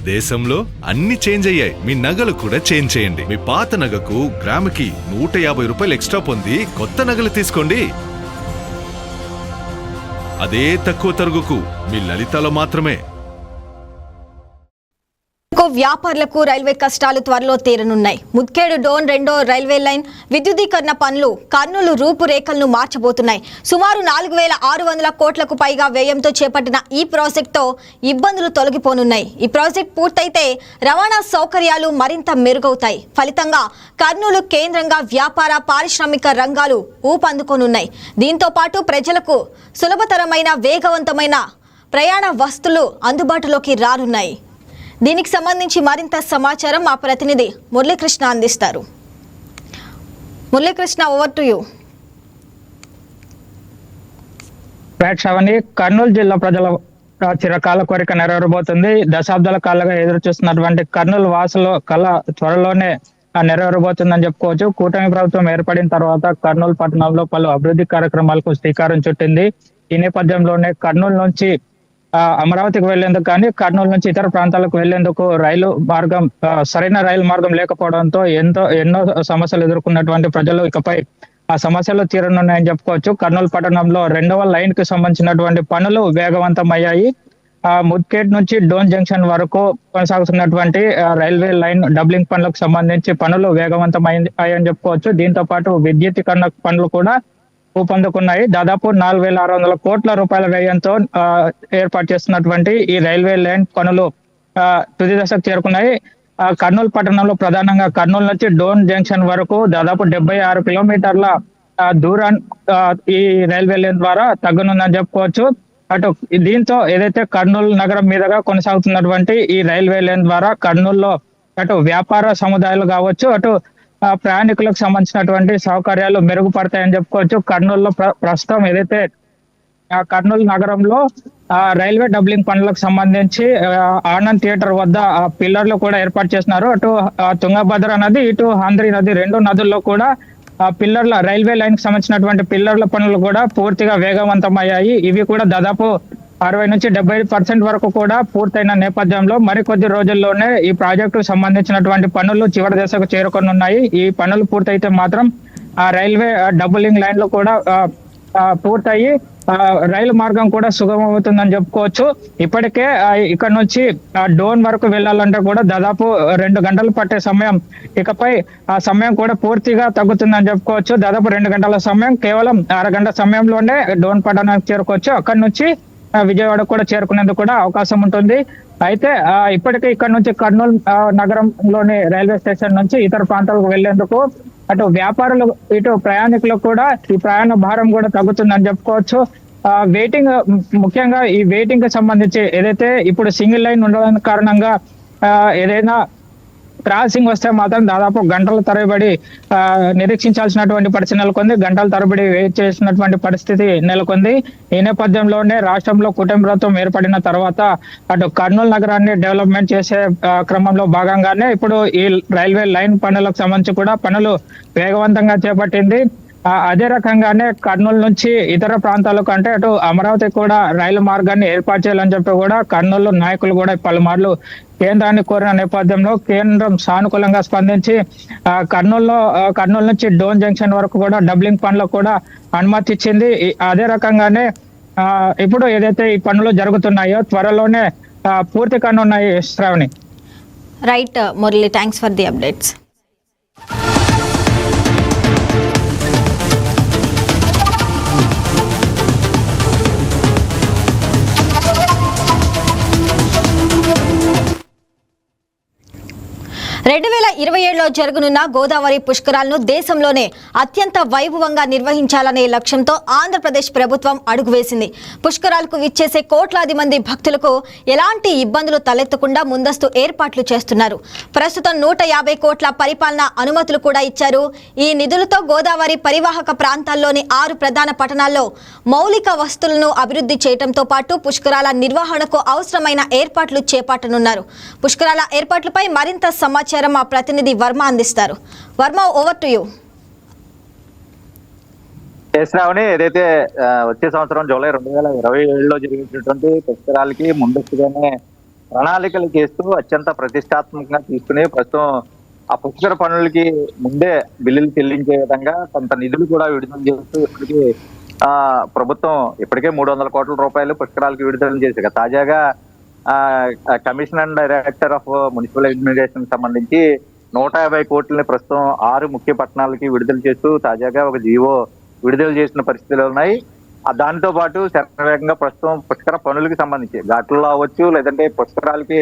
దేశంలో అన్ని చేంజ్ అయ్యాయి, మీ నగలు కూడా చేంజ్ చేయండి. మీ పాత నగకు గ్రాముకి 150 రూపాయలు ఎక్స్ట్రా పొంది కొత్త నగలు తీసుకోండి. అదే తక్కువ తరుగుకు మీ లలితలో మాత్రమే. వ్యాపారులకు రైల్వే కష్టాలు త్వరలో తీరనున్నాయి. ముద్కేడు డోన్ 2వ రైల్వే లైన్ విద్యుదీకరణ పనులు కర్నూలు రూపురేఖలను మార్చబోతున్నాయి. సుమారు 4600 కోట్లకు పైగా వ్యయంతో చేపట్టిన ఈ ప్రాజెక్టుతో ఇబ్బందులు తొలగిపోనున్నాయి. ఈ ప్రాజెక్ట్ పూర్తయితే రవాణా సౌకర్యాలు మరింత మెరుగవుతాయి. ఫలితంగా కర్నూలు కేంద్రంగా వ్యాపార పారిశ్రామిక రంగాలు ఊపందుకోనున్నాయి. దీంతో పాటు ప్రజలకు సులభతరమైన వేగవంతమైన ప్రయాణ వస్తువులు అందుబాటులోకి రానున్నాయి. దీనికి సంబంధించి మరింత సమాచారం మా ప్రతినిధి మురళీకృష్ణ అందిస్తారు. Muralikrishna, over to you. Sravani, Kurnool జిల్లా ప్రజల చిరకాల కోరిక నెరవేరబోతుంది. దశాబ్దాల కాలంగా ఎదురు చూస్తున్నటువంటి కర్నూలు వాసుల కళ త్వరలోనే నెరవేరబోతుందని చెప్పుకోవచ్చు. కూటమి ప్రభుత్వం ఏర్పడిన తర్వాత కర్నూలు పట్టణంలో పలు అభివృద్ధి కార్యక్రమాలకు శ్రీకారం చుట్టింది. ఈ నేపథ్యంలోనే కర్నూలు నుంచి అమరావతికి వెళ్లేందుకు కానీ కర్నూలు నుంచి ఇతర ప్రాంతాలకు వెళ్లేందుకు సరైన రైలు మార్గం లేకపోవడంతో ఎన్నో సమస్యలు ఎదుర్కొన్నటువంటి ప్రజలు ఇకపై ఆ సమస్యలు తీరనున్నాయని చెప్పుకోవచ్చు. కర్నూలు పట్టణంలో 2వ లైన్ కి సంబంధించినటువంటి పనులు వేగవంతమయ్యాయి. ముద్కేట్ నుంచి డోన్ జంక్షన్ వరకు కొనసాగుతున్నటువంటి రైల్వే లైన్ డబ్లింగ్ పనులకు సంబంధించి పనులు వేగవంతమయ్యాయని చెప్పుకోవచ్చు. దీంతో పాటు విద్యుదీకరణ పనులు కూడా ఊపందుకున్నాయి. దాదాపు 4600 కోట్ల రూపాయల వ్యయంతో ఏర్పాటు చేస్తున్నటువంటి ఈ రైల్వే లైన్ పనులు తుది దశకు చేరుకున్నాయి. కర్నూలు పట్టణంలో ప్రధానంగా కర్నూలు నుంచి డోన్ జంక్షన్ వరకు దాదాపు 76 కిలోమీటర్ల దూరం ఈ రైల్వే లైన్ ద్వారా తగ్గనుందని చెప్పుకోవచ్చు. అటు దీంతో ఏదైతే కర్నూలు నగరం మీదుగా కొనసాగుతున్నటువంటి ఈ రైల్వే లైన్ ద్వారా కర్నూలులో అటు వ్యాపార సముదాయాలు కావచ్చు, అటు ప్రయాణికులకు సంబంధించినటువంటి సౌకర్యాలు మెరుగుపడతాయని చెప్పుకోవచ్చు. కర్నూలులో ప్రస్తుతం ఏదైతే కర్నూలు నగరంలో రైల్వే డబ్లింగ్ పనులకు సంబంధించి ఆనంద్ థియేటర్ వద్ద పిల్లర్లు కూడా ఏర్పాటు చేస్తున్నారు. అటు తుంగభద్ర నది, ఇటు హంద్రి నది, 2 నదుల్లో కూడా పిల్లర్ల రైల్వే లైన్ కి సంబంధించినటువంటి పిల్లర్ల పనులు కూడా పూర్తిగా వేగవంతమయ్యాయి. ఇవి కూడా దాదాపు 60 నుంచి 70% వరకు కూడా పూర్తయిన నేపథ్యంలో మరికొద్ది రోజుల్లోనే ఈ ప్రాజెక్టుకు సంబంధించినటువంటి పనులు చివరి దశకు చేరుకొనున్నాయి. ఈ పనులు పూర్తయితే మాత్రం ఆ రైల్వే డబులింగ్ లైన్లు కూడా పూర్తయి రైలు మార్గం కూడా సుగమవుతుందని చెప్పుకోవచ్చు. ఇప్పటికే ఇక్కడ నుంచి డోన్ వరకు వెళ్ళాలంటే కూడా దాదాపు 2 గంటలు పట్టే సమయం ఇకపై ఆ సమయం కూడా పూర్తిగా తగ్గుతుందని చెప్పుకోవచ్చు. దాదాపు 2 గంటల సమయం కేవలం 1/2 గంట సమయంలోనే డోన్ పట్టణానికి చేరుకోవచ్చు. అక్కడి నుంచి విజయవాడ కూడా చేరుకునేందుకు కూడా అవకాశం ఉంటుంది. అయితే ఇప్పటికే ఇక్కడ నుంచి కర్నూలు నగరంలోని రైల్వే స్టేషన్ నుంచి ఇతర ప్రాంతాలకు వెళ్లేందుకు అటు వ్యాపారులు ఇటు ప్రయాణికులకు కూడా ఈ ప్రయాణ భారం కూడా తగ్గుతుందని చెప్పుకోవచ్చు. వెయిటింగ్, ముఖ్యంగా ఈ వెయిటింగ్ కి సంబంధించి ఏదైతే ఇప్పుడు సింగిల్ లైన్ ఉండడానికి కారణంగా ఏదైనా క్రాసింగ్ వస్తే మాత్రం దాదాపు గంటల తరబడి నిరీక్షించాల్సినటువంటి పరిస్థితి నెలకొంది. గంటల తరబడి వెయిట్ చేసినటువంటి పరిస్థితి నెలకొంది. ఈ నేపథ్యంలోనే రాష్ట్రంలో కూటమి ప్రభుత్వం ఏర్పడిన తర్వాత అటు కర్నూలు నగరాన్ని డెవలప్మెంట్ చేసే క్రమంలో భాగంగానే ఇప్పుడు ఈ రైల్వే లైన్ పనులకు సంబంధించి కూడా పనులు వేగవంతంగా చేపట్టింది. అదే రకంగానే కర్నూలు నుంచి ఇతర ప్రాంతాలకు అంటే అటు అమరావతి కూడా రైలు మార్గాన్ని ఏర్పాటు చేయాలని చెప్పి కూడా కర్నూలు నాయకులు కూడా పలుమార్లు కేంద్రాన్ని కోరిన నేపథ్యంలో కేంద్రం సానుకూలంగా స్పందించి కర్నూలు నుంచి డోన్ జంక్షన్ వరకు కూడా డబ్లింగ్ పనులకు కూడా అనుమతి ఇచ్చింది. అదే రకంగానే ఇప్పుడు ఏదైతే ఈ పనులు జరుగుతున్నాయో త్వరలోనే పూర్తి కానున్నాయి. Sravani. Right Murali, thanks for the updates. రెండు 2027లో జరగనున్న గోదావరి పుష్కరాలను దేశంలోనే అత్యంత వైభవంగా నిర్వహించాలనే లక్ష్యంతో ఆంధ్రప్రదేశ్ ప్రభుత్వం అడుగువేసింది. పుష్కరాలకు విచ్చేసే కోట్లాది మంది భక్తులకు ఎలాంటి ఇబ్బందులు తలెత్తకుండా ముందస్తు ఏర్పాట్లు చేస్తున్నారు. ప్రస్తుతం 150 కోట్ల పరిపాలన అనుమతులు కూడా ఇచ్చారు. ఈ నిధులతో గోదావరి పరివాహక ప్రాంతాల్లోని 6 ప్రధాన పట్టణాల్లో మౌలిక వస్తువులను అభివృద్ధి చేయడంతో పాటు పుష్కరాల నిర్వహణకు అవసరమైన ఏర్పాట్లు చేపట్టనున్నారు. పుష్కరాల ఏర్పాట్లపై మరింత సమాచారం మా ప్రతినిధి వర్మ అందిస్తారు. Varma, over to you. Sravani, ఏదైతే వచ్చే సంవత్సరం జూలై 2027లో జరిగేటటువంటి పుష్కరాలకి ముందస్తుగానే ప్రణాళికలు చేస్తూ అత్యంత ప్రతిష్టాత్మకంగా తీసుకుని ప్రస్తుతం ఆ పుష్కర పనులకి ముందే బిల్లులు చెల్లించే విధంగా కొంత నిధులు కూడా విడుదల చేస్తూ ఇప్పటికీ ప్రభుత్వం ఇప్పటికే 300 కోట్ల రూపాయలు పుష్కరాలకు విడుదల చేశారు. తాజాగా commission and director of municipal administration సంబంధించి 150 కోట్లని ప్రస్తుతం 6 ముఖ్య పట్టణాలకి విడుదల చేస్తూ తాజాగా ఒక జీవో విడుదల చేసిన పరిస్థితులు ఉన్నాయి. దానితో పాటు శరవేగంగా ప్రస్తుతం పుష్కర పనులకి సంబంధించి ఘాట్లలో అవ్వచ్చు, లేదంటే పుష్కరాలకి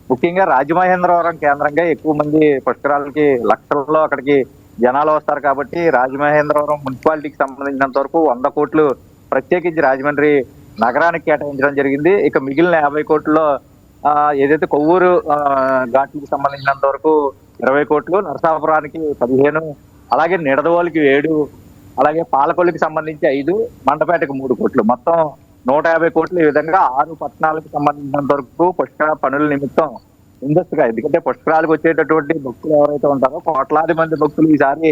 ముఖ్యంగా రాజమహేంద్రవరం కేంద్రంగా ఎక్కువ మంది పుష్కరాలకి లక్షల్లో అక్కడికి జనాలు వస్తారు కాబట్టి రాజమహేంద్రవరం మున్సిపాలిటీకి సంబంధించినంత వరకు 100 కోట్లు ప్రత్యేకించి రాజమండ్రి నగరానికి కేటాయించడం జరిగింది. ఇక మిగిలిన 50 కోట్లలో ఏదైతే కొవ్వూరు ఘాట్లకు సంబంధించినంత వరకు 20 కోట్లు, నరసాపురానికి 15, అలాగే నిడదవోలుకి 7, అలాగే పాలకొల్లుకి సంబంధించి 5, మండపేటకు 3 కోట్లు, మొత్తం 150 కోట్లు. ఈ విధంగా 6 పట్టణాలకు సంబంధించినంత వరకు పుష్కర పనుల నిమిత్తం ముందస్తుగా, ఎందుకంటే పుష్కరాలకు వచ్చేటటువంటి భక్తులు ఎవరైతే ఉంటారో కోట్లాది మంది భక్తులు ఈసారి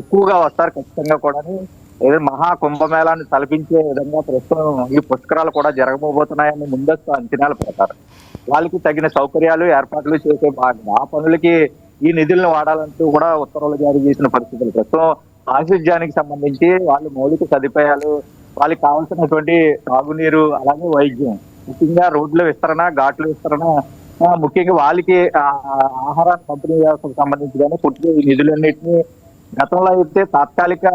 ఎక్కువగా వస్తారు ఖచ్చితంగా కూడా. ఏదో మహా కుంభమేళాన్ని తలపించే విధంగా ప్రస్తుతం ఈ పుష్కరాలు కూడా జరగబోతున్నాయని ముందస్తు అంచనాల ప్రకారం వాళ్ళకి తగిన సౌకర్యాలు ఏర్పాట్లు చేసే భాగంగా ఆ పనులకి ఈ నిధులను వాడాలంటూ కూడా ఉత్తర్వులు జారీ చేసిన పరిస్థితులు. ప్రస్తుతం పారిశుధ్యానికి సంబంధించి వాళ్ళు మౌలిక సదుపాయాలు, వాళ్ళకి కావాల్సినటువంటి తాగునీరు, అలాగే వైద్యం, ముఖ్యంగా రోడ్ల విస్తరణ, ఘాట్ల విస్తరణ, ముఖ్యంగా వాళ్ళకి ఆహారాన్ని పంపిణీ వ్యవస్థకు సంబంధించి కానీ పూర్తిగా ఈ నిధులన్నింటినీ గతంలో అయితే తాత్కాలిక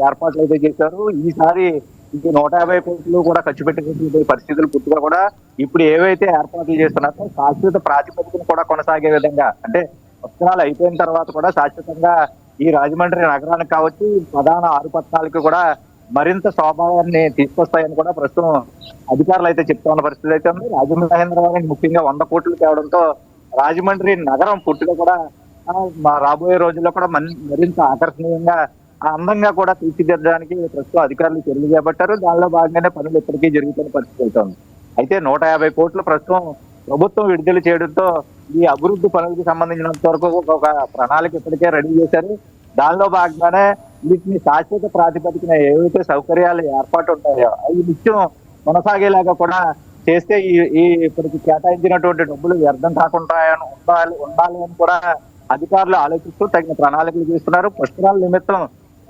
ఏర్పాట్లు అయితే చేశారు. ఈసారి ఇంక 150 కోట్లు కూడా ఖర్చు పెట్టేటువంటి పరిస్థితులు పూర్తిగా కూడా ఇప్పుడు ఏవైతే ఏర్పాట్లు చేస్తున్నారో శాశ్వత ప్రాతిపదికన కూడా కొనసాగే విధంగా, అంటే పుష్కరాలు అయిపోయిన తర్వాత కూడా శాశ్వతంగా ఈ రాజమండ్రి నగరానికి కావచ్చు, ప్రధాన 6 పట్టణాలకు కూడా మరింత స్వభావాన్ని తీసుకొస్తాయని కూడా ప్రస్తుతం అధికారులు అయితే చెప్తా ఉన్న పరిస్థితి అయితే ఉంది. రాజమహేంద్రవరం ముఖ్యంగా 100 కోట్లు తేవడంతో రాజమండ్రి నగరం పూర్తిగా కూడా రాబోయే రోజుల్లో కూడా మరింత ఆకర్షణీయంగా అందంగా కూడా తీర్చిదిద్దడానికి ప్రస్తుతం అధికారులు చర్యలు చేపట్టారు. దానిలో భాగంగానే పనులు ఇప్పటికీ జరుగుతున్న పరిస్థితి అవుతుంది. అయితే 150 కోట్లు ప్రస్తుతం ప్రభుత్వం విడుదల చేయడంతో ఈ అభివృద్ధి పనులకు సంబంధించినంత వరకు ఒక ప్రణాళిక ఇప్పటికే రెడీ చేశారు. దానిలో భాగంగానే వీటిని శాశ్వత ప్రాతిపదికన ఏవైతే సౌకర్యాలు ఏర్పాటు ఉంటాయో అవి నిత్యం కొనసాగేలాగా కూడా చేస్తే ఈ ఇప్పటికి కేటాయించినటువంటి డబ్బులు వ్యర్థం కాకుండా ఉండాలి అని కూడా అధికారులు ఆలోచిస్తూ తగిన ప్రణాళికలు చేస్తున్నారు. పుష్కరాల నిమిత్తం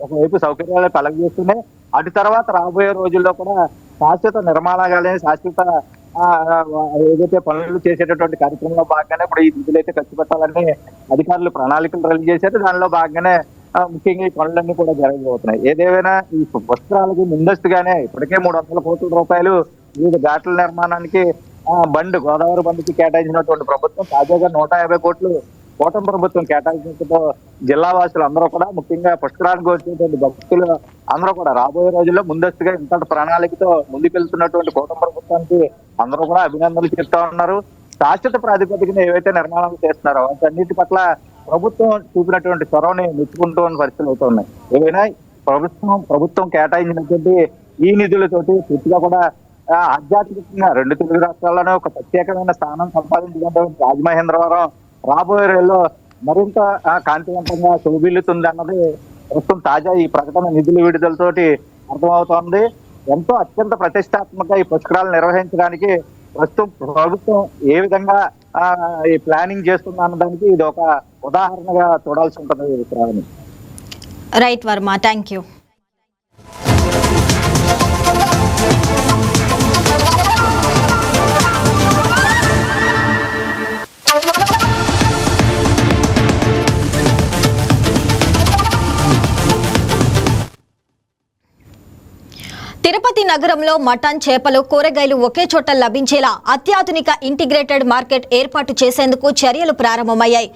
ఒకవైపు సౌకర్యాలు కలగజేస్తున్నాయి, అటు తర్వాత రాబోయే రోజుల్లో కూడా శాశ్వత నిర్మాణాలనే శాశ్వత ఏదైతే పనులు చేసేటటువంటి కార్యక్రమంలో భాగంగానే ఇప్పుడు ఈ నిధులు అయితే ఖర్చు పెట్టాలని అధికారులు ప్రణాళికలు రిలీజ్ చేశారు. దానిలో భాగంగానే ముఖ్యంగా ఈ పనులన్నీ కూడా జరగబోతున్నాయి. ఏదేమైనా ఈ పుష్కరాలకి ముందస్తుగానే ఇప్పటికే 300 కోట్ల రూపాయలు వివిధ ఘాట్ల నిర్మాణానికి గోదావరి బండ్కి కేటాయించినటువంటి ప్రభుత్వం తాజాగా 150 కోట్లు కూటమి ప్రభుత్వం కేటాయించడంతో జిల్లా వాసులు అందరూ కూడా, ముఖ్యంగా పుష్కరానికి వచ్చేటువంటి భక్తులు అందరూ కూడా రాబోయే రోజుల్లో ముందస్తుగా ఇంతటి ప్రణాళికతో ముందుకెళ్తున్నటువంటి కూటమి ప్రభుత్వానికి అందరూ కూడా అభినందనలు చెప్తా ఉన్నారు. శాశ్వత ప్రాతిపదికన ఏవైతే నిర్మాణాలు చేస్తున్నారో వాటన్నిటి పట్ల ప్రభుత్వం చూపినటువంటి చొరవని మెచ్చుకుంటూ ఉన్న పరిస్థితులు అవుతున్నాయి. ఏవైనా ప్రభుత్వం కేటాయించినటువంటి ఈ నిధులతోటి పూర్తిగా కూడా ఆధ్యాత్మికంగా 2 తెలుగు రాష్ట్రాల్లోనే ఒక ప్రత్యేకమైన స్థానం సంపాదించినటువంటి రాజమహేంద్రవరం రాబోయే రోజుల్లో మరింత కాంతివంతంగా శోభిల్లుతుంది అన్నది ప్రస్తుతం తాజా ఈ ప్రకటన నిధుల విడుదలతోటి అర్థమవుతోంది. ఎంతో అత్యంత ప్రతిష్టాత్మకంగా ఈ పుష్కరాలు నిర్వహించడానికి ప్రస్తుతం ప్రభుత్వం ఏ విధంగా ఈ ప్లానింగ్ చేస్తుంది అన్నదానికి ఇది ఒక ఉదాహరణగా చూడాల్సి ఉంటుంది. Right Varma, thank you. Tirupati నగరంలో మటన్, చేపలు, కూరగాయలు ఒకే చోట లభించేలా అత్యాధునిక ఇంటిగ్రేటెడ్ మార్కెట్ ఏర్పాటు చేసేందుకు చర్యలు ప్రారంభమయ్యాయి.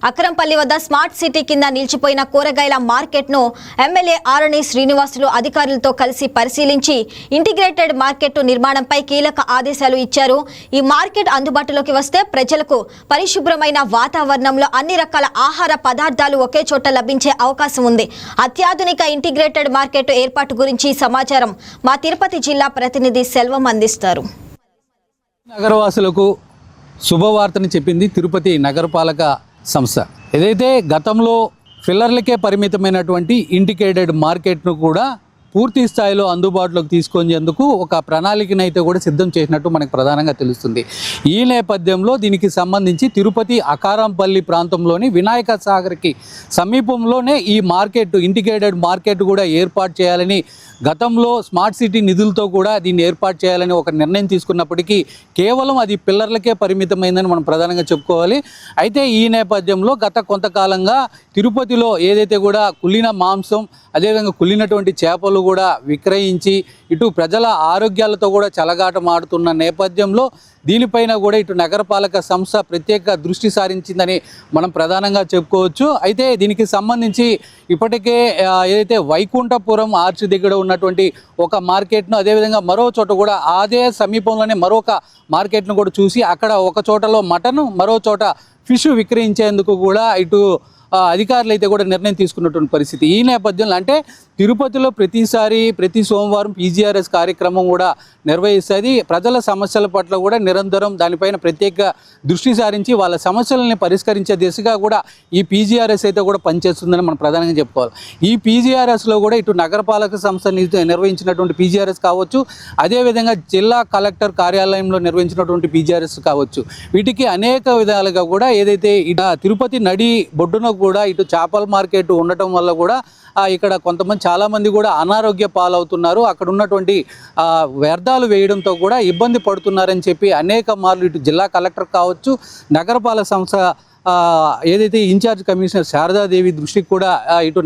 అక్రంపల్లి వద్ద స్మార్ట్ సిటీ కింద నిలిచిపోయిన కూరగాయల మార్కెట్ను ఎమ్మెల్యే ఆరణి శ్రీనివాసులు అధికారులతో కలిసి పరిశీలించి ఇంటిగ్రేటెడ్ మార్కెట్ నిర్మాణంపై కీలక ఆదేశాలు ఇచ్చారు. ఈ మార్కెట్ అందుబాటులోకి వస్తే ప్రజలకు పరిశుభ్రమైన వాతావరణంలో అన్ని రకాల ఆహార పదార్థాలు ఒకే చోట లభించే అవకాశం ఉంది. అత్యాధునిక ఇంటిగ్రేటెడ్ మార్కెట్ ఏర్పాటు గురించి సమాచారం మా తిరుపతి జిల్లా ప్రతినిధి సెల్వం అందిస్తారు. నగరవాసులకు శుభవార్తని చెప్పింది తిరుపతి నగరపాలక సంస్థ. ఏదైతే గతంలో ఫిల్లర్లకే పరిమితమైనటువంటి ఇంటిగ్రేటెడ్ మార్కెట్ను కూడా పూర్తి స్థాయిలో అందుబాటులోకి తీసుకొనేందుకు ఒక ప్రణాళికనైతే కూడా సిద్ధం చేసినట్టు మనకు ప్రధానంగా తెలుస్తుంది. ఈ నేపథ్యంలో దీనికి సంబంధించి తిరుపతి అకారంపల్లి ప్రాంతంలోని వినాయక సాగర్కి సమీపంలోనే ఈ మార్కెట్, ఇంటిగ్రేటెడ్ మార్కెట్ కూడా ఏర్పాటు చేయాలని గతంలో స్మార్ట్ సిటీ నిధులతో కూడా దీన్ని ఏర్పాటు చేయాలని ఒక నిర్ణయం తీసుకున్నప్పటికీ కేవలం అది పిల్లర్లకే పరిమితమైందని మనం ప్రధానంగా చెప్పుకోవాలి. అయితే ఈ నేపథ్యంలో గత కొంతకాలంగా తిరుపతిలో ఏదైతే కూడా కుళ్ళిన మాంసం, అదేవిధంగా కుళ్ళినటువంటి చేపలు కూడా విక్రయించి ఇటు ప్రజల ఆరోగ్యాలతో కూడా చెలగాటమాడుతున్న నేపథ్యంలో దీనిపైన కూడా ఇటు నగరపాలక సంస్థ ప్రత్యేక దృష్టి సారించిందని మనం ప్రధానంగా చెప్పుకోవచ్చు. అయితే దీనికి సంబంధించి ఇప్పటికే ఏదైతే వైకుంఠపురం ఆర్చ్ దగ్గర ఉన్నటువంటి ఒక మార్కెట్ను, అదేవిధంగా మరో చోట కూడా అదే సమీపంలోనే మరొక మార్కెట్ను కూడా చూసి అక్కడ ఒక చోటలో మటన్, మరో చోట ఫిష్ విక్రయించేందుకు కూడా ఇటు అధికారులు అయితే కూడా నిర్ణయం తీసుకున్నటువంటి పరిస్థితి. ఈ నేపథ్యంలో అంటే తిరుపతిలో ప్రతి సోమవారం పీజీఆర్ఎస్ కార్యక్రమం కూడా నిర్వహిస్తుంది. ప్రజల సమస్యల పట్ల కూడా నిరంతరం దానిపైన ప్రత్యేక దృష్టి సారించి వాళ్ళ సమస్యలని పరిష్కరించే దిశగా కూడా ఈ పీజీఆర్ఎస్ అయితే కూడా పనిచేస్తుందని మనం ప్రధానంగా చెప్పుకోవాలి. ఈ పీజీఆర్ఎస్లో కూడా ఇటు నగరపాలక సంస్థ నిర్వహించినటువంటి పీజీఆర్ఎస్ కావచ్చు, అదేవిధంగా జిల్లా కలెక్టర్ కార్యాలయంలో నిర్వహించినటువంటి పీజీఆర్ఎస్ కావచ్చు, వీటికి అనేక విధాలుగా కూడా ఏదైతే ఇటు తిరుపతి నడి బొడ్డున కూడా ఇటు చేపల మార్కెట్ ఉండటం వల్ల కూడా ఇక్కడ చాలామంది కూడా అనారోగ్య పాలవుతున్నారు. అక్కడ ఉన్నటువంటి వ్యర్థాలు వేయడంతో కూడా ఇబ్బంది పడుతున్నారని చెప్పి అనేక మార్లు ఇటు జిల్లా కలెక్టర్ కావచ్చు, నగరపాలక సంస్థ ఏదైతే ఇన్ఛార్జ్ కమిషనర్ శారదాదేవి దృష్టికి కూడా ఇటు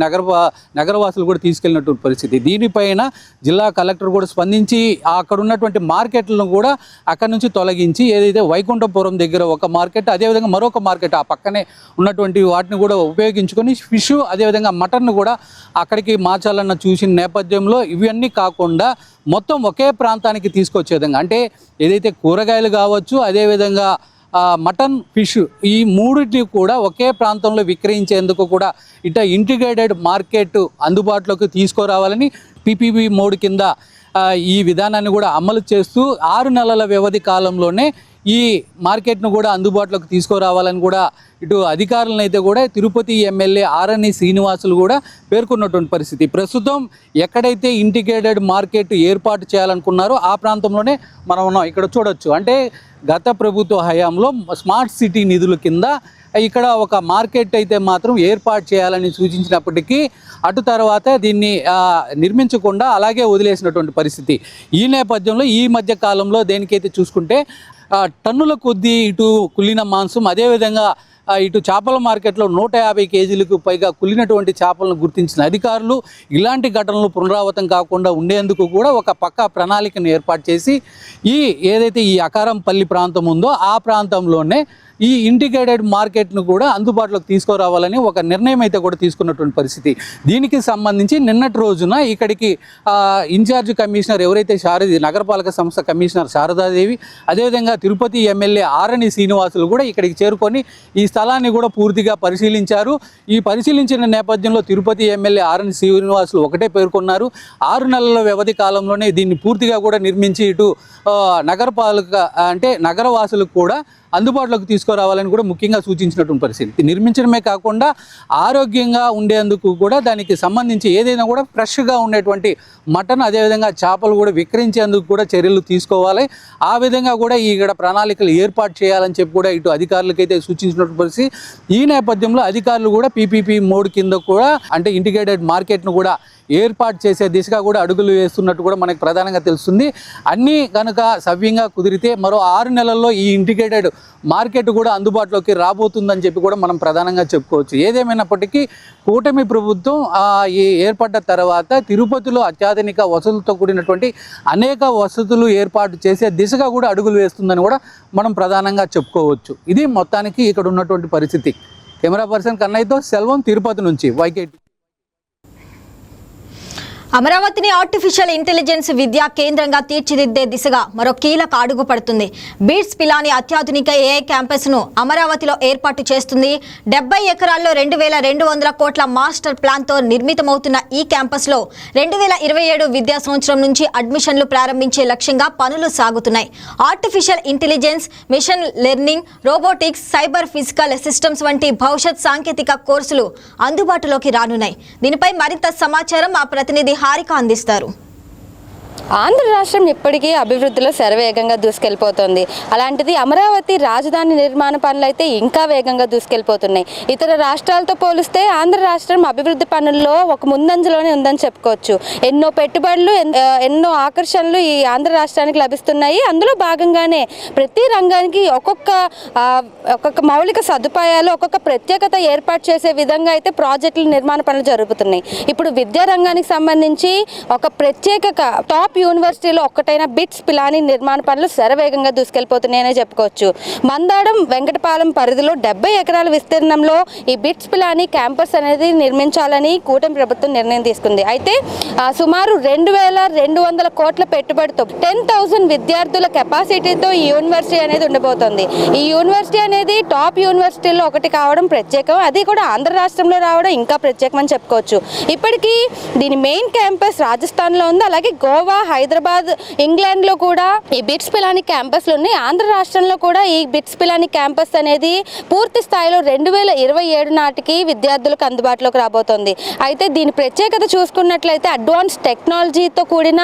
నగరవాసులు కూడా తీసుకెళ్ళినటువంటి పరిస్థితి. దీనిపైన జిల్లా కలెక్టర్ కూడా స్పందించి అక్కడ ఉన్నటువంటి మార్కెట్లను కూడా అక్కడ నుంచి తొలగించి ఏదైతే వైకుంఠపురం దగ్గర ఒక మార్కెట్, అదేవిధంగా మరొక మార్కెట్ ఆ పక్కనే ఉన్నటువంటి వాటిని కూడా ఉపయోగించుకొని ఫిష్, అదేవిధంగా మటన్ను కూడా అక్కడికి మార్చాలన్న చూసిన నేపథ్యంలో ఇవన్నీ కాకుండా మొత్తం ఒకే ప్రాంతానికి తీసుకొచ్చే విధంగా, అంటే ఏదైతే కూరగాయలు కావచ్చు, అదేవిధంగా మటన్, ఫిష్ ఈ మూడింటిని కూడా ఒకే ప్రాంతంలో విక్రయించేందుకు కూడా ఇట ఇంటిగ్రేటెడ్ మార్కెట్ అందుబాటులోకి తీసుకురావాలని పీపీపీ మోడ్ కింద ఈ విధానాన్ని కూడా అమలు చేస్తూ 6 నెలల వ్యవధి కాలంలోనే ఈ మార్కెట్ను కూడా అందుబాటులోకి తీసుకురావాలని కూడా ఇటు అధికారులను అయితే కూడా తిరుపతి ఎమ్మెల్యే ఆరణి శ్రీనివాసులు కూడా పేర్కొన్నటువంటి పరిస్థితి. ప్రస్తుతం ఎక్కడైతే ఇంటిగ్రేటెడ్ మార్కెట్ ఏర్పాటు చేయాలనుకున్నారో ఆ ప్రాంతంలోనే మనం ఉన్నాం. ఇక్కడ చూడొచ్చు, అంటే గత ప్రభుత్వ హయాంలో స్మార్ట్ సిటీ నిధుల కింద ఇక్కడ ఒక మార్కెట్ అయితే మాత్రం ఏర్పాటు చేయాలని సూచించినప్పటికీ అటు తర్వాత దీన్ని నిర్మించకుండా అలాగే వదిలేసినటువంటి పరిస్థితి. ఈ నేపథ్యంలో ఈ మధ్య కాలంలో దేనికైతే చూసుకుంటే టన్నుల కొద్దీ ఇటు కుళ్ళిన మాంసం, అదేవిధంగా ఇటు చేపల మార్కెట్లో 150 కేజీలకు పైగా కుళ్ళినటువంటి చేపలను గుర్తించిన అధికారులు ఇలాంటి ఘటనలు పునరావృతం కాకుండా ఉండేందుకు కూడా ఒక పక్కా ప్రణాళికను ఏర్పాటు చేసి ఏదైతే ఈ అకారంపల్లి ప్రాంతం ఉందో ఆ ప్రాంతంలోనే ఈ ఇంటిగ్రేటెడ్ మార్కెట్ను కూడా అందుబాటులోకి తీసుకురావాలని ఒక నిర్ణయం అయితే కూడా తీసుకున్నటువంటి పరిస్థితి. దీనికి సంబంధించి నిన్నటి రోజున ఇక్కడికి ఇన్ఛార్జ్ కమిషనర్ ఎవరైతే నగరపాలక సంస్థ కమిషనర్ శారదాదేవి, అదేవిధంగా తిరుపతి ఎమ్మెల్యే ఆరణి శ్రీనివాసులు కూడా ఇక్కడికి చేరుకొని ఈ స్థలాన్ని కూడా పూర్తిగా పరిశీలించారు. ఈ పరిశీలించిన నేపథ్యంలో తిరుపతి ఎమ్మెల్యే ఆరణి శ్రీనివాసులు ఒకటే పేర్కొన్నారు, 6 నెలల వ్యవధి కాలంలోనే దీన్ని పూర్తిగా కూడా నిర్మించి ఇటు నగరపాలక అంటే నగరవాసులకు కూడా అందుబాటులోకి తీసుకురావాలని కూడా ముఖ్యంగా సూచించినటువంటి పరిస్థితి. నిర్మించడమే కాకుండా ఆరోగ్యంగా ఉండేందుకు కూడా దానికి సంబంధించి ఏదైనా కూడా ఫ్రెష్గా ఉండేటువంటి మటన్, అదేవిధంగా చేపలు కూడా విక్రయించేందుకు కూడా చర్యలు తీసుకోవాలి. ఆ విధంగా కూడా ఇక్కడ ప్రణాళికలు ఏర్పాటు చేయాలని చెప్పి కూడా ఇటు అధికారులకైతే సూచించినటువంటి పరిస్థితి. ఈ నేపథ్యంలో అధికారులు కూడా పీపీపీ మోడ్ కింద కూడా అంటే ఇంటిగ్రేటెడ్ మార్కెట్ను కూడా ఏర్పాటు చేసే దిశగా కూడా అడుగులు వేస్తున్నట్టు కూడా మనకు ప్రధానంగా తెలుస్తుంది. అన్నీ కనుక సవ్యంగా కుదిరితే మరో 6 నెలల్లో ఈ ఇంటిగ్రేటెడ్ మార్కెట్ కూడా అందుబాటులోకి రాబోతుందని చెప్పి కూడా మనం ప్రధానంగా చెప్పుకోవచ్చు. ఏదేమైనప్పటికీ కూటమి ప్రభుత్వం ఏర్పడ్డ తర్వాత తిరుపతిలో అత్యాధునిక వసతులతో కూడినటువంటి అనేక వసతులు ఏర్పాటు చేసే దిశగా కూడా అడుగులు వేస్తుందని కూడా మనం ప్రధానంగా చెప్పుకోవచ్చు. ఇది మొత్తానికి ఇక్కడ ఉన్నటువంటి పరిస్థితి. కెమెరా పర్సన్ కన్నయ్యతో సెల్వం, తిరుపతి నుంచి YKT. అమరావతిని ఆర్టిఫిషియల్ ఇంటెలిజెన్స్ విద్యా కేంద్రంగా తీర్చిదిద్దే దిశగా మరో కీలక అడుగు పడుతుంది. బీట్స్ పిలాని అత్యాధునిక AI క్యాంపస్ను అమరావతిలో ఏర్పాటు చేస్తుంది. 70 ఎకరాల్లో 2200 కోట్ల మాస్టర్ ప్లాన్తో నిర్మితమవుతున్న ఈ క్యాంపస్లో 2027 విద్యా సంవత్సరం నుంచి అడ్మిషన్లు ప్రారంభించే లక్ష్యంగా పనులు సాగుతున్నాయి. Artificial intelligence, machine learning, robotics, cyber physical systems వంటి భవిష్యత్ సాంకేతిక కోర్సులు అందుబాటులోకి రానున్నాయి. దీనిపై మరింత సమాచారం మా ప్రతినిధి హారిక అందిస్తారు. ఆంధ్ర రాష్ట్రం ఇప్పటికీ అభివృద్ధిలో శరవేగంగా దూసుకెళ్ళిపోతుంది. అలాంటిది అమరావతి రాజధాని నిర్మాణ పనులు అయితే ఇంకా వేగంగా దూసుకెళ్ళిపోతున్నాయి. ఇతర రాష్ట్రాలతో పోలిస్తే ఆంధ్ర రాష్ట్రం అభివృద్ధి పనుల్లో ఒక ముందంజలోనే ఉందని చెప్పుకోవచ్చు. ఎన్నో పెట్టుబడులు, ఎన్నో ఆకర్షణలు ఈ ఆంధ్ర రాష్ట్రానికి లభిస్తున్నాయి. అందులో భాగంగానే ప్రతి రంగానికి ఒక్కొక్క మౌలిక సదుపాయాలు, ఒక్కొక్క ప్రత్యేకత ఏర్పాటు చేసే విధంగా అయితే ప్రాజెక్టుల నిర్మాణ పనులు జరుగుతున్నాయి. ఇప్పుడు విద్యా రంగానికి సంబంధించి ఒక ప్రత్యేక టాప్ యూనివర్సిటీలో ఒక్కటైన బిట్స్ పిలానీ నిర్మాణ పనులు శరవేగంగా దూసుకెళ్ళిపోతున్నాయనే చెప్పుకోవచ్చు. మందాడం వెంకటపాలెం పరిధిలో 70 ఎకరాల విస్తీర్ణంలో ఈ బిట్స్ పిలానీ క్యాంపస్ అనేది నిర్మించాలని కూటమి ప్రభుత్వం నిర్ణయం తీసుకుంది. అయితే సుమారు 2200 కోట్ల పెట్టుబడితో 10,000 విద్యార్థుల కెపాసిటీతో ఈ యూనివర్సిటీ అనేది ఉండబోతోంది. ఈ యూనివర్సిటీ అనేది టాప్ యూనివర్సిటీలో ఒకటి కావడం ప్రత్యేకం. అది కూడా ఆంధ్ర రాష్ట్రంలో రావడం ఇంకా ప్రత్యేకమని చెప్పుకోవచ్చు. ఇప్పటికీ దీని మెయిన్ క్యాంపస్ రాజస్థాన్లో ఉంది. అలాగే గోవా, హైదరాబాద్, ఇంగ్లాండ్లో కూడా ఈ బిట్స్ పిలానీ క్యాంపస్లు ఉన్నాయి. ఆంధ్ర రాష్ట్రంలో కూడా ఈ బిట్స్ పిలానీ క్యాంపస్ అనేది పూర్తి స్థాయిలో 2027 నాటికి విద్యార్థులకు అందుబాటులోకి రాబోతోంది. అయితే దీని ప్రత్యేకత చూసుకున్నట్లయితే అడ్వాన్స్ టెక్నాలజీతో కూడిన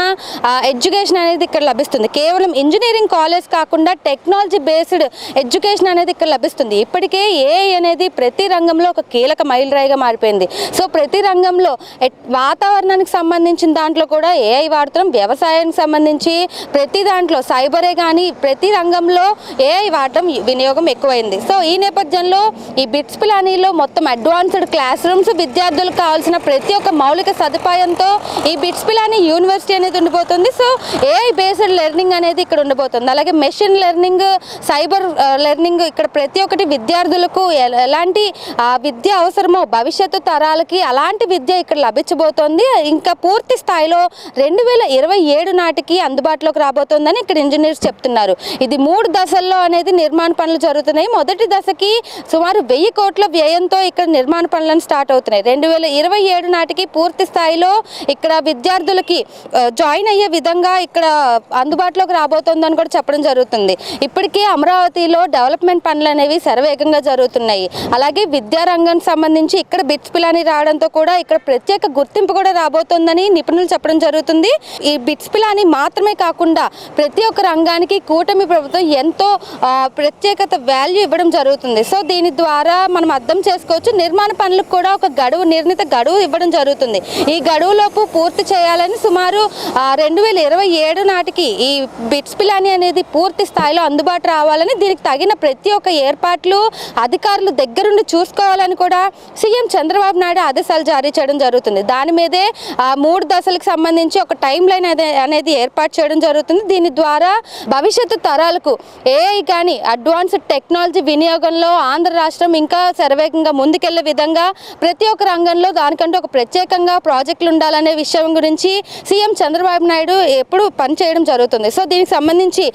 ఎడ్యుకేషన్ అనేది ఇక్కడ లభిస్తుంది. కేవలం ఇంజనీరింగ్ కాలేజ్ కాకుండా టెక్నాలజీ బేస్డ్ ఎడ్యుకేషన్ అనేది ఇక్కడ లభిస్తుంది. ఇప్పటికే ఏఐ అనేది ప్రతి రంగంలో ఒక కీలక మైలురాయిగా మారిపోయింది. సో ప్రతి రంగంలో వాతావరణానికి సంబంధించిన దాంట్లో కూడా ఏఐ వాడుతున్నాం. వ్యవసాయానికి సంబంధించి ప్రతి దాంట్లో సైబరే కానీ ప్రతి రంగంలో ఏఐ వాడటం వినియోగం ఎక్కువైంది. సో ఈ నేపథ్యంలో ఈ బిట్స్ పిలానీలో మొత్తం అడ్వాన్స్డ్ క్లాస్ రూమ్స్, విద్యార్థులకు కావాల్సిన ప్రతి ఒక్క మౌలిక సదుపాయంతో ఈ బిట్స్ పిలానీ యూనివర్సిటీ అనేది ఉండిపోతుంది. సో ఏఐ బేస్డ్ లెర్నింగ్ అనేది ఇక్కడ ఉండబోతుంది. అలాగే మెషిన్ లెర్నింగ్, సైబర్ లెర్నింగ్, ఇక్కడ ప్రతి ఒక్కటి విద్యార్థులకు ఎలాంటి విద్య అవసరమో భవిష్యత్తు తరాలకి అలాంటి విద్య ఇక్కడ లభించబోతోంది. ఇంకా పూర్తి స్థాయిలో 2027 నాటికి అందుబాటులోకి రాబోతోందని ఇక్కడ ఇంజనీర్స్ చెప్తున్నారు. ఇది 3 దశల్లో అనేది నిర్మాణ పనులు జరుగుతున్నాయి. మొదటి దశకి సుమారు 1000 కోట్ల వ్యయంతో ఇక్కడ నిర్మాణ పనులను స్టార్ట్ అవుతున్నాయి. 2027 నాటికి పూర్తి స్థాయిలో ఇక్కడ విద్యార్థులకి జాయిన్ అయ్యే విధంగా ఇక్కడ అందుబాటులోకి రాబోతోందని కూడా చెప్పడం జరుగుతుంది. ఇప్పటికే అమరావతిలో డెవలప్మెంట్ పనులు అనేవి శరవేగంగా జరుగుతున్నాయి. అలాగే విద్యారంగానికి సంబంధించి ఇక్కడ బిట్స్ పిలానీ రావడంతో కూడా ఇక్కడ ప్రత్యేక గుర్తింపు కూడా రాబోతోందని నిపుణులు చెప్పడం జరుగుతుంది. ఈ బిట్స్ పిలానీ మాత్రమే కాకుండా ప్రతి ఒక్క రంగానికి కూటమి ప్రభుత్వం ఎంతో ప్రత్యేకత వాల్యూ ఇవ్వడం జరుగుతుంది. సో దీని ద్వారా మనం అర్థం చేసుకోవచ్చు, నిర్మాణ పనులకు కూడా ఒక నిర్ణీత గడువు ఇవ్వడం జరుగుతుంది. ఈ గడువులోపు పూర్తి చేయాలని సుమారు 2027 నాటికి ఈ బిట్స్ పిలానీ అనేది పూర్తి స్థాయిలో అందుబాటు రావాలని, దీనికి తగిన ప్రతి ఒక్క ఏర్పాట్లు అధికారులు దగ్గరుండి చూసుకోవాలని కూడా సీఎం చంద్రబాబు నాయుడు ఆదేశాలు జారీ చేయడం జరుగుతుంది. దాని మీదే 3 దశలకు సంబంధించి ఒక టైం లైన్ అనేది ఏర్పాటు చేయడం జరుగుతుంది. దీని ద్వారా భవిష్యత్తు తరాలకు ఏఐ కానీ అడ్వాన్స్డ్ టెక్నాలజీ వినియోగంలో ఆంధ్ర రాష్ట్రం ఇంకా శరవేగంగా ముందుకెళ్లే విధంగా ప్రతి ఒక్క రంగంలో దానికంటే ఒక ప్రత్యేకంగా ప్రాజెక్టులు ఉండాలనే విషయం గురించి సీఎం చంద్రబాబు నాయుడు ఎప్పుడు పనిచేయడం జరుగుతుంది. సో దీనికి సంబంధించి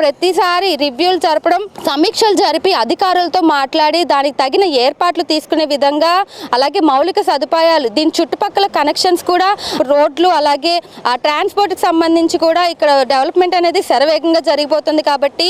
ప్రతిసారి రివ్యూలు జరపడం, సమీక్షలు జరిపి అధికారులతో మాట్లాడి దానికి తగిన ఏర్పాట్లు తీసుకునే విధంగా, అలాగే మౌలిక సదుపాయాలు, దీని చుట్టుపక్కల కనెక్షన్స్ కూడా, రోడ్లు, అలాగే ట్రాన్స్పోర్ట్కి సంబంధించి కూడా ఇక్కడ డెవలప్మెంట్ అనేది శరవేగంగా జరిగిపోతుంది. కాబట్టి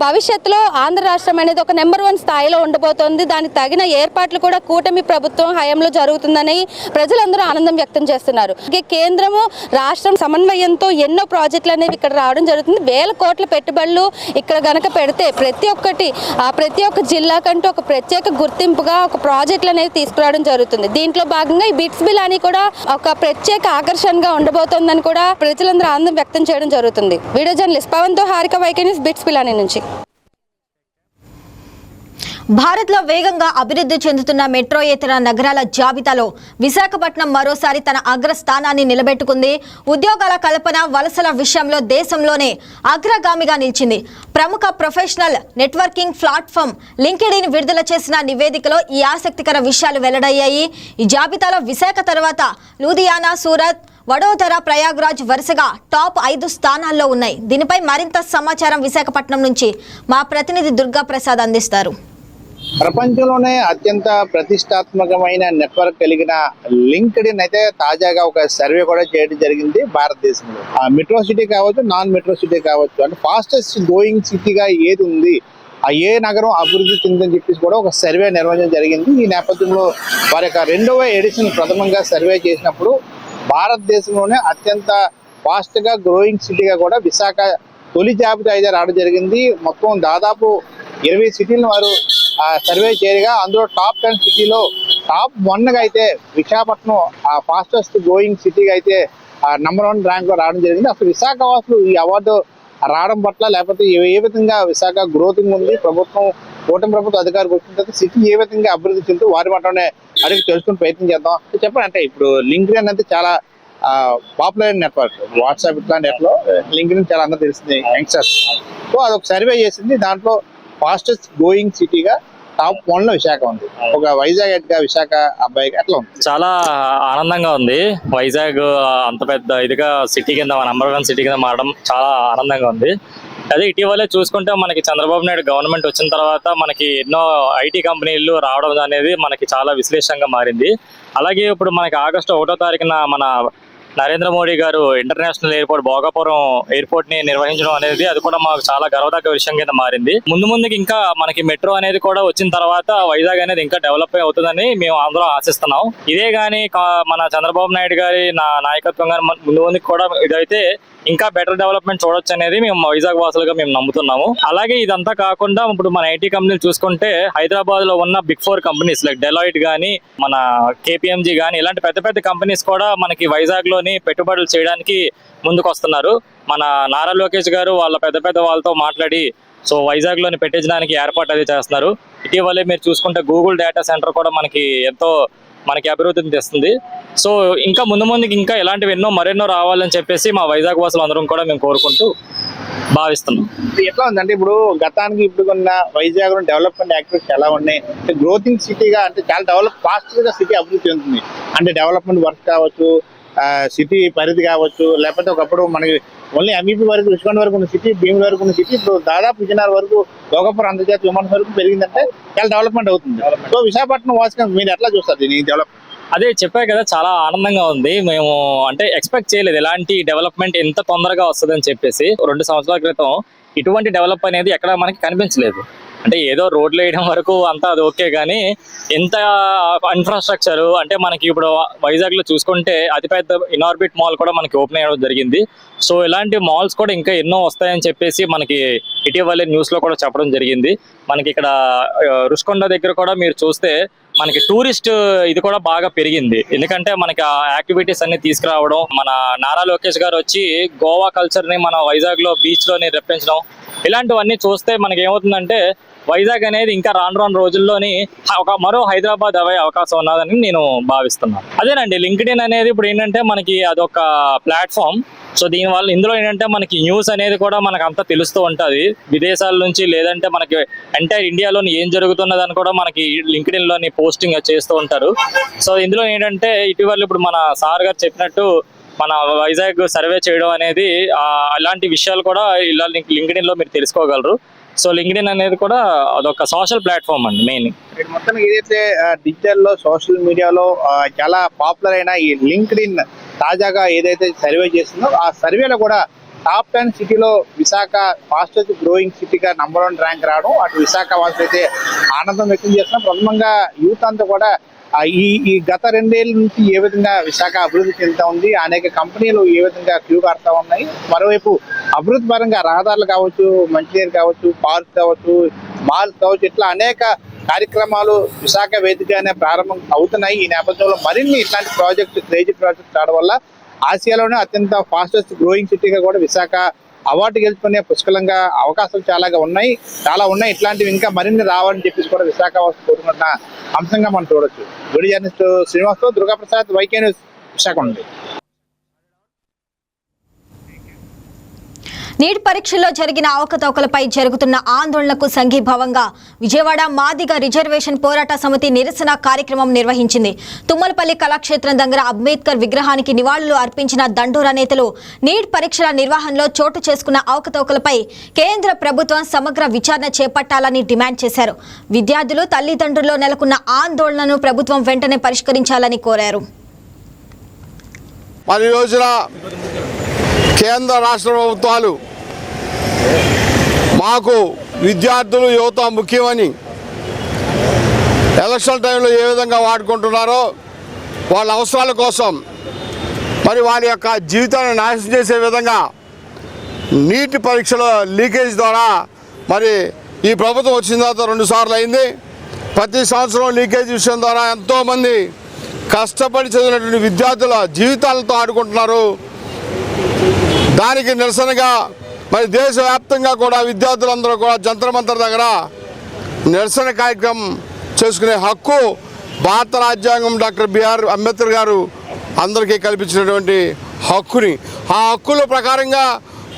భవిష్యత్తులో ఆంధ్ర రాష్ట్రం అనేది ఒక నెంబర్ 1 స్థాయిలో ఉండబోతోంది. దానికి తగిన ఏర్పాట్లు కూడా కూటమి ప్రభుత్వం హయాంలో జరుగుతుందని ప్రజలందరూ ఆనందం వ్యక్తం చేస్తున్నారు. కేంద్రము రాష్ట్రం సమన్వయంతో ఎన్నో ప్రాజెక్టులు అనేవి ఇక్కడ రావడం జరుగుతుంది. 1000 కోట్ల పెట్టుబడులు ఇక్కడ గనక పెడితే ప్రతి ఒక్క జిల్లాకంటూ ఒక ప్రత్యేక గుర్తింపుగా ఒక ప్రాజెక్టులు అనేవి తీసుకురావడం జరుగుతుంది. దీంట్లో భాగంగా ఈ బిట్స్ పిలానీ కూడా ఒక ప్రత్యేక ఆకర్షణగా ఉండబోతోందని కూడా ప్రజలందరూ ఆనందం వ్యక్తం చేయడం జరుగుతుంది. వీడియో జర్నలిస్ట్ పవన్తో Harika, YK news, BITS Pilani నుంచి. భారత్లో వేగంగా అభివృద్ధి చెందుతున్న మెట్రోయేతర నగరాల జాబితాలో విశాఖపట్నం మరోసారి తన అగ్రస్థానాన్ని నిలబెట్టుకుంది. ఉద్యోగాల కల్పన, వలసల విషయంలో దేశంలోనే అగ్రగామిగా నిలిచింది. ప్రముఖ ప్రొఫెషనల్ నెట్వర్కింగ్ ప్లాట్ఫామ్ లింక్డ్ఇన్ విడుదల చేసిన నివేదికలో ఈ ఆసక్తికర విషయాలు వెల్లడయ్యాయి. ఈ జాబితాలో విశాఖ తర్వాత లూధియానా, సూరత్, వడోదర, ప్రయాగ్రాజ్ వరుసగా టాప్ 5 స్థానాల్లో ఉన్నాయి. దీనిపై మరింత సమాచారం విశాఖపట్నం నుంచి మా ప్రతినిధి దుర్గా ప్రసాద్ అందిస్తారు. ప్రపంచంలోనే అత్యంత ప్రతిష్టాత్మకమైన నెట్వర్క్ కలిగిన లింక్డ్ఇన్ అయితే తాజాగా ఒక సర్వే కూడా చేయడం జరిగింది భారతదేశంలో. మెట్రో సిటీ కావచ్చు, నాన్ మెట్రో సిటీ కావచ్చు, అంటే ఫాస్టెస్ట్ గోయింగ్ సిటీగా ఏది ఉంది, ఏ నగరం అభివృద్ధి చెందని చెప్పేసి కూడా ఒక సర్వే నిర్వహించడం జరిగింది. ఈ నేపథ్యంలో వారి యొక్క 2వ ఎడిషన్ ప్రథమంగా సర్వే చేసినప్పుడు భారతదేశంలోనే అత్యంత ఫాస్ట్ గా గ్రోయింగ్ సిటీగా కూడా విశాఖ తొలి జాబితా అయితే రావడం జరిగింది. మొత్తం దాదాపు 20 సిటీలను వారు సర్వే చేయగా అందులో టాప్ 10 సిటీలో టాప్ 1 గా అయితే విశాఖపట్నం ఫాస్టెస్ట్ గ్రోయింగ్ సిటీగా అయితే నంబర్ 1 ర్యాంక్ లో రావడం జరిగింది. అసలు విశాఖ వాసులు ఈ అవార్డు రావడం పట్ల లేకపోతే ఏ విధంగా విశాఖ గ్రోతింగ్ ఉంది, కూటమి ప్రభుత్వం అధికారికి వచ్చిన తర్వాత సిటీ ఏ విధంగా అభివృద్ధి చెందుతూ వారి మాటనే అడిగి తెలుసుకుని ప్రయత్నం చేద్దాం. చెప్పండి, అంటే ఇప్పుడు లింక్డ్ఇన్ అనేది చాలా పాపులర్ నెట్వర్క్, వాట్సాప్ ఇట్లాంటి నెట్లో లింక్డ్ఇన్ చాలా అందరూ తెలిసింది యంగ్స్టర్స్. సో అదొక సర్వే చేసింది, దాంట్లో ఫాస్టెస్ట్ గ్రోయింగ్ సిటీగా టాప్ 1 లో విశాఖ ఉంది. ఒక వైజాగ్ గా విశాఖ అబ్బాయికి ఎట్లా ఉంది? చాలా ఆనందంగా ఉంది. వైజాగ్ అంత పెద్ద ఇదిగా సిటీ కింద నంబర్ 1 సిటీ కింద మారడం చాలా ఆనందంగా ఉంది. అదే ఇటీవలే చూసుకుంటే మనకి చంద్రబాబు నాయుడు గవర్నమెంట్ వచ్చిన తర్వాత మనకి ఎన్నో ఐటీ కంపెనీలు రావడం అనేది మనకి చాలా విశ్లేషంగా మారింది. అలాగే ఇప్పుడు మనకి ఆగస్టు 1వ తారీఖున మన నరేంద్ర మోడీ గారు ఇంటర్నేషనల్ ఎయిర్పోర్ట్ భోగాపురం ఎయిర్పోర్ట్ ని నిర్వహించడం అనేది అది కూడా మాకు చాలా గర్వదగ్గ విషయం కింద మారింది. ముందుకి ఇంకా మనకి మెట్రో అనేది కూడా వచ్చిన తర్వాత వైజాగ్ అనేది ఇంకా డెవలప్ అవుతుందని మేము అందరం ఆశిస్తున్నాం. ఇదే గానీ మన చంద్రబాబు నాయుడు గారి నాయకత్వం గాని ముందుకి కూడా ఇదైతే ఇంకా బెటర్ డెవలప్మెంట్ చూడొచ్చు అనేది మేము వైజాగ్ వాసులుగా మేము నమ్ముతున్నాము. అలాగే ఇదంతా కాకుండా ఇప్పుడు మన ఐటీ కంపెనీలు చూసుకుంటే హైదరాబాద్ లో ఉన్న బిగ్ 4 కంపెనీస్ లైక్ డెలాయిట్ గానీ మన KPMG గానీ ఇలాంటి పెద్ద పెద్ద కంపెనీస్ కూడా మనకి వైజాగ్ లోని పెట్టుబడులు చేయడానికి ముందుకు వస్తున్నారు. మన నారా లోకేష్ గారు వాళ్ళ పెద్ద వాళ్ళతో మాట్లాడి సో వైజాగ్ లోని పెట్టించడానికి ఏర్పాటు అది చేస్తున్నారు. ఇటీవలే మీరు చూసుకుంటే గూగుల్ డేటా సెంటర్ కూడా మనకి అభివృద్ధిని తెస్తుంది. సో ఇంకా ముందుకి ఇంకా ఇలాంటివి మరెన్నో రావాలని చెప్పేసి మా వైజాగ్ వాసులు అందరం కూడా మేము కోరుకుంటూ భావిస్తున్నాం. ఎట్లా ఉందంటే ఇప్పుడు గతానికి ఇప్పుడు ఉన్న వైజాగ్ డెవలప్మెంట్ యాక్టివిటీస్ ఎలా ఉన్నాయి? అంటే గ్రోతింగ్ సిటీగా అంటే చాలా ఫాస్ట్ గా సిటీ అభివృద్ధి చెందుతుంది. అంటే డెవలప్మెంట్ వర్క్ కావచ్చు, సిటీ పరిధి కావచ్చు, లేకపోతే ఒకప్పుడు మనకి ఓన్లీ ఎంఈపీ వరకు రుషికొండ వరకు ఉన్న సిటీ, భీముల వరకు ఉన్న సిటీ ఇప్పుడు దాదాపు విజయనగరం వరకు భోగాపురం అంతర్జాతీయ విమానం వరకు పెరిగిందంటే చాలా డెవలప్మెంట్ అవుతుంది. సో విశాఖపట్నం వాసుగా మీరు ఎట్లా చూస్తారు దీన్ని డెవలప్? అదే చెప్పా కదా, చాలా ఆనందంగా ఉంది. మేము అంటే ఎక్స్పెక్ట్ చేయలేదు ఎలాంటి డెవలప్మెంట్ ఎంత తొందరగా వస్తుందని చెప్పేసి. 2 సంవత్సరాల క్రితం ఇటువంటి డెవలప్ అనేది ఎక్కడ మనకి కనిపించలేదు. అంటే ఏదో రోడ్లు వేయడం వరకు అంతా అది ఓకే, కానీ ఎంత ఇన్ఫ్రాస్ట్రక్చర్ అంటే మనకి ఇప్పుడు వైజాగ్ లో చూసుకుంటే అతిపెద్ద ఇనార్బిట్ మాల్ కూడా మనకి ఓపెన్ అయ్యడం జరిగింది. సో ఇలాంటి మాల్స్ కూడా ఇంకా ఎన్నో వస్తాయని చెప్పేసి మనకి ఇటీవలే న్యూస్ లో కూడా చెప్పడం జరిగింది. మనకి ఇక్కడ రుషికొండ దగ్గర కూడా మీరు చూస్తే మనకి టూరిస్ట్ ఇది కూడా బాగా పెరిగింది. ఎందుకంటే మనకి ఆ యాక్టివిటీస్ అన్ని తీసుకురావడం, మన నారా లోకేష్ గారు వచ్చి గోవా కల్చర్ ని మన వైజాగ్ లో బీచ్ లోని రప్పించడం, ఇలాంటివన్నీ చూస్తే మనకి ఏమవుతుందంటే వైజాగ్ అనేది ఇంకా రాను రోజుల్లోని మరో హైదరాబాద్ అవే అవకాశం ఉన్నదని నేను భావిస్తున్నాను. అదేనండి, లింక్డ్ఇన్ అనేది ఇప్పుడు ఏంటంటే మనకి అదొక ప్లాట్ఫామ్. సో దీనివల్ల ఇందులో ఏంటంటే మనకి న్యూస్ అనేది కూడా మనకు అంతా తెలుస్తూ ఉంటుంది. విదేశాల నుంచి లేదంటే మనకి ఎంటైర్ ఇండియాలోని ఏం జరుగుతున్నదని కూడా మనకి లింక్డ్ఇన్ లోని పోస్టింగ్ చేస్తూ ఉంటారు. సో ఇందులో ఏంటంటే ఇటీవల ఇప్పుడు మన సార్ గారు చెప్పినట్టు మన వైజాగ్ సర్వే చేయడం అనేది అలాంటి విషయాలు కూడా ఇలా లింక్డ్ఇన్ లో మీరు తెలుసుకోగలరు. సో లింక్డ్ఇన్ అనేది కూడా అదొక సోషల్ ప్లాట్ఫామ్ అండి. మెయిన్ మొత్తం ఏదైతే డిజిటల్ లో సోషల్ మీడియాలో చాలా పాపులర్ అయిన ఈ లింక్డ్ఇన్ తాజాగా ఏదైతే సర్వే చేస్తుందో ఆ సర్వేలో కూడా టాప్ 10 సిటీలో విశాఖ ఫాస్టెస్ట్ గ్రోయింగ్ సిటీగా నంబర్ 1 ర్యాంక్ రావడం అటు విశాఖ వాసులు అయితే ఆనందం వ్యక్తం చేస్తున్నారు. ప్రథమంగా యూత్ అంతా కూడా ఈ గత 2 ఏళ్ళ నుంచి ఏ విధంగా విశాఖ అభివృద్ధి చెందుతా ఉంది, అనేక కంపెనీలు ఏ విధంగా క్యూ కడతా ఉన్నాయి, మరోవైపు అభివృద్ధి పరంగా రహదారులు కావచ్చు, మంచినీరు కావచ్చు, పార్క్ కావచ్చు, మాల్స్ కావచ్చు, ఇట్లా అనేక కార్యక్రమాలు విశాఖ వేదికగానే ప్రారంభం అవుతున్నాయి. ఈ నేపథ్యంలో మరిన్ని ఇట్లాంటి క్రేజీ ప్రాజెక్ట్స్ రావడం వల్ల ఆసియాలోనే అత్యంత ఫాస్టెస్ట్ గ్రోయింగ్ సిటీగా కూడా విశాఖ అవార్డు గెలుచుకునే పుష్కలంగా అవకాశాలు చాలా ఉన్నాయి. ఇట్లాంటివి ఇంకా మరిన్ని రావాలని చెప్పేసి కూడా విశాఖ వాసులు కోరుకుంటున్న అంశంగా మనం చూడొచ్చు. వీడియో జర్నలిస్ట్ శ్రీనివాస్తో దుర్గాప్రసాద్, YK న్యూస్, విశాఖ నుండి. నీట్ పరీక్షల్లో జరిగిన అవకతవకలపై జరుగుతున్న ఆందోళనకు సంఘీభావంగా విజయవాడ మాదిగ రిజర్వేషన్ పోరాట సమితి నిరసన కార్యక్రమం నిర్వహించింది. తుమ్మలపల్లి కళాక్షేత్రం దగ్గర అంబేద్కర్ విగ్రహానికి నివాళులు అర్పించిన దండోరా నేతలు నీట్ పరీక్షల నిర్వహణలో చోటు చేసుకున్న అవకతవకలపై కేంద్ర ప్రభుత్వం సమగ్ర విచారణ చేపట్టాలని డిమాండ్ చేశారు. విద్యార్థులు, తల్లిదండ్రుల్లో నెలకొన్న ఆందోళనను ప్రభుత్వం వెంటనే పరిష్కరించాలని కోరారు. కేంద్ర రాష్ట్ర ప్రభుత్వాలు మాకు విద్యార్థులు, యువత ముఖ్యమని ఎలక్షన్ టైంలో ఏ విధంగా వాడుకుంటున్నారో వాళ్ళ అవసరాల కోసం మరి వాళ్ళ యొక్క జీవితాన్ని నాశనం చేసే విధంగా నీటి పరీక్షల లీకేజ్ ద్వారా మరి ఈ ప్రభుత్వం వచ్చిన తర్వాత 2 సార్లు అయింది. ప్రతి సంవత్సరం లీకేజ్ విషయం ద్వారా ఎంతోమంది కష్టపడి చదివినటువంటి విద్యార్థుల జీవితాలతో ఆడుకుంటున్నారు. దానికి నిరసనగా మరి దేశవ్యాప్తంగా కూడా విద్యార్థులందరూ కూడా జంతర్ మంతర్ దగ్గర నిరసన కార్యక్రమం చేసుకునే హక్కు భారత రాజ్యాంగం డాక్టర్ బిఆర్ అంబేద్కర్ గారు అందరికీ కల్పించినటువంటి హక్కుని, ఆ హక్కుల ప్రకారంగా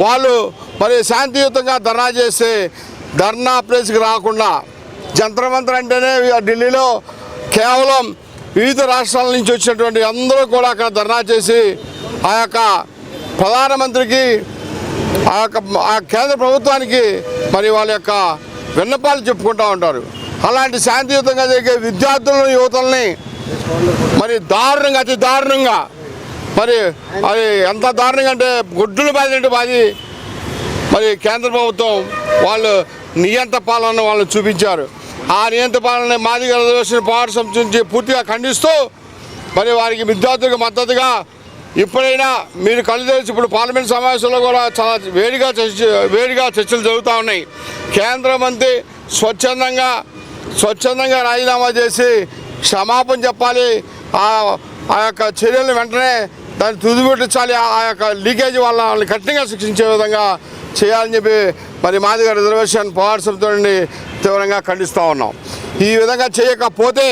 వాళ్ళు మరి శాంతియుతంగా ధర్నా చేస్తే ధర్నా ప్లేస్కి రాకుండా జంతర్ మంతర్ అంటేనే ఢిల్లీలో కేవలం వివిధ రాష్ట్రాల నుంచి వచ్చినటువంటి అందరూ కూడా అక్కడ ధర్నా చేసి ఆ యొక్క ప్రధానమంత్రికి ఆ కేంద్ర ప్రభుత్వానికి మరి వాళ్ళ యొక్క విన్నపాలు చెప్పుకుంటూ ఉంటారు. అలాంటి శాంతియుతంగా జరిగే విద్యార్థులను యువతల్ని మరి దారుణంగా అతి దారుణంగా మరి అది ఎంత దారుణంగా అంటే గుడ్డులు బాధినట్టు బాధి మరి కేంద్ర ప్రభుత్వం వాళ్ళు నియంత పాలన వాళ్ళు చూపించారు. ఆ నియంత పాలన మాదిగ రిజర్వేషన్ పోరాట సమితి నుంచి పూర్తిగా ఖండిస్తూ మరి వారికి విద్యార్థులకు మద్దతుగా ఇప్పుడైనా మీరు కళ్ళు తెరిచి ఇప్పుడు పార్లమెంట్ సమావేశంలో కూడా చాలా వేడిగా చర్చలు జరుగుతూ ఉన్నాయి. కేంద్ర మంత్రి స్వచ్ఛందంగా రాజీనామా చేసి క్షమాపణ చెప్పాలి. ఆ యొక్క చర్యలను వెంటనే దాన్ని తుదిపెట్టించాలి. ఆ యొక్క లీకేజ్ వాళ్ళని కఠినంగా శిక్షించే విధంగా చేయాలని చెప్పి మరి మాదిగ రిజర్వేషన్ పోరాట సమితి నుండి తీవ్రంగా ఖండిస్తూ ఉన్నాం. ఈ విధంగా చేయకపోతే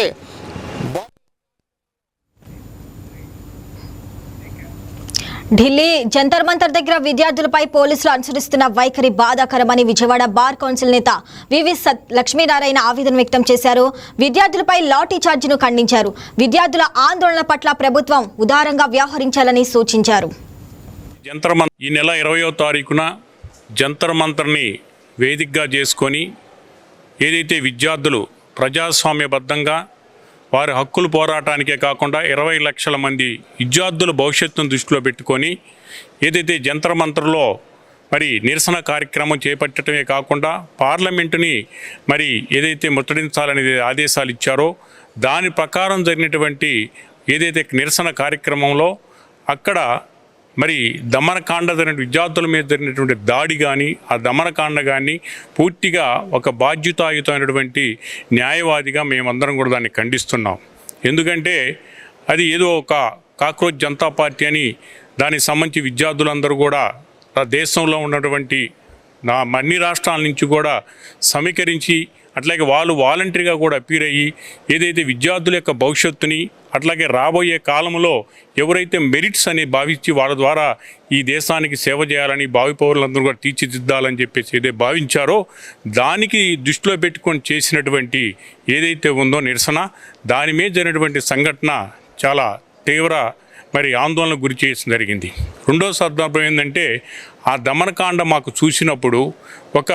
ఢిల్లీ జంతర్ మంతర్ దగ్గర విద్యార్థులపై పోలీసులు అనుసరిస్తున్న వైఖరి బాధాకరమని విజయవాడ బార్ కౌన్సిల్ నేత వివి లక్ష్మీనారాయణ ఆవేదన వ్యక్తం చేశారు. విద్యార్థులపై లాఠీ చార్జిను ఖండించారు. విద్యార్థుల ఆందోళన పట్ల ప్రభుత్వం ఉదారంగా వ్యవహరించాలని సూచించారు. ఈ నెల 20వ తారీఖున జంతర్ మంతర్ని వేదికగా చేసుకొని ఏదైతే విద్యార్థులు ప్రజాస్వామ్యబద్ధంగా వారి హక్కుల పోరాటానికే కాకుండా 20 లక్షల మంది విద్యార్థుల భవిష్యత్తును దృష్టిలో పెట్టుకొని ఏదైతే జంతర్ మంతర్లో మరి నిరసన కార్యక్రమం చేపట్టడమే కాకుండా పార్లమెంటుని మరి ఏదైతే ముట్టడించాలనేది ఆదేశాలు ఇచ్చారో దాని ప్రకారం జరిగినటువంటి ఏదైతే నిరసన కార్యక్రమంలో అక్కడ మరి దమనకాండ జరిగిన విద్యార్థుల మీద జరిగినటువంటి దాడి కానీ ఆ దమనకాండ కానీ పూర్తిగా ఒక బాధ్యతాయుతమైనటువంటి న్యాయవాదిగా మేమందరం కూడా దాన్ని ఖండిస్తున్నాం. ఎందుకంటే అది ఏదో ఒక కాక్రోచ్ జనతా పార్టీ అని దానికి సంబంధించి విద్యార్థులందరూ కూడా దేశంలో ఉన్నటువంటి అన్ని రాష్ట్రాల నుంచి కూడా సమీకరించి అట్లాగే వాళ్ళు వాలంటరీగా కూడా అపీర్ అయ్యి ఏదైతే విద్యార్థుల యొక్క భవిష్యత్తుని అట్లాగే రాబోయే కాలంలో ఎవరైతే మెరిట్స్ అని భావించి వాళ్ళ ద్వారా ఈ దేశానికి సేవ చేయాలని భావి పౌరులందరూ కూడా తీర్చిదిద్దాలని చెప్పేసి ఏదైతే భావించారో దానికి దృష్టిలో పెట్టుకొని చేసినటువంటి ఏదైతే ఉందో నిరసన దాని మీద జరిగినటువంటి సంఘటన చాలా తీవ్ర మరి ఆందోళనకు గురి చేసి జరిగింది. రెండో సందర్భం ఏంటంటే ఆ దమనకాండ మాకు చూసినప్పుడు ఒక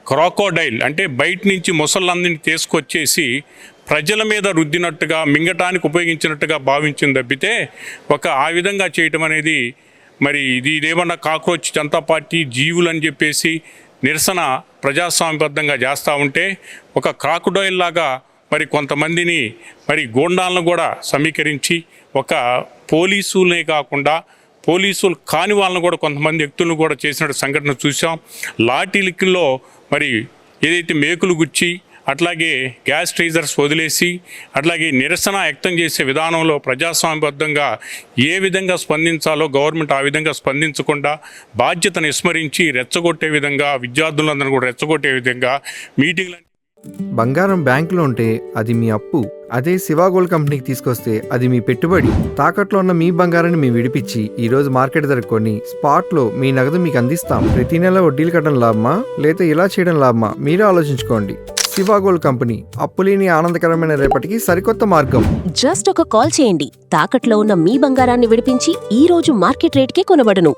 క్రాకోడైల్ అంటే బయట నుంచి మొసళ్ళందరినీ తీసుకొచ్చేసి ప్రజల మీద రుద్దినట్టుగా మింగటానికి ఉపయోగించినట్టుగా భావించింది తప్పితే ఆ విధంగా చేయటం అనేది మరి ఇదేమన్నా కాక్రోచ్ జనతా పార్టీ జీవులని చెప్పేసి నిరసన ప్రజాస్వామ్యబద్ధంగా చేస్తూ ఉంటే ఒక క్రాకోడైల్ లాగా మరి కొంతమందిని మరి గూండాలను కూడా సమీకరించి ఒక పోలీసులే కాకుండా పోలీసులు కాని వాళ్ళని కూడా కొంతమంది వ్యక్తులను కూడా చేసిన సంఘటన చూసాం. లాఠీలకిలో మరి ఏదైతే మేకులు గుచ్చి అట్లాగే గ్యాస్ ట్రైజర్స్ వదిలేసి అట్లాగే నిరసన వ్యక్తం చేసే విధానంలో ప్రజాస్వామ్యబద్ధంగా ఏ విధంగా స్పందించాలో గవర్నమెంట్ ఆ విధంగా స్పందించకుండా బాధ్యతను విస్మరించి రెచ్చగొట్టే విధంగా విద్యార్థులందరూ కూడా రెచ్చగొట్టే విధంగా మీటింగ్లు. బంగారం బ్యాంకులో ఉంటే అది మీ అప్పు, అదే శివ గోల్డ్ కంపెనీకి తీసుకొస్తే అది మీ పెట్టుబడి. తాకట్లో ఉన్న మీ బంగారాన్ని మేము విడిపించి ఈ రోజు మార్కెట్ ధర కొని స్పాట్లో మీ నగదు మీకు అందిస్తాం. ప్రతి నెల వడ్డీలు కట్టడం లాభమా లేదా ఇలా చేయడం లాభమా మీరే ఆలోచించుకోండి. శివ గోల్డ్ కంపెనీ, అప్పులేని ఆనందకరమైన రేపటికి సరికొత్త మార్గం. జస్ట్ ఒక కాల్ చేయండి. తాకట్లో ఉన్న మీ బంగారాన్ని విడిపించి ఈ రోజు మార్కెట్ రేట్కే కొనబడును.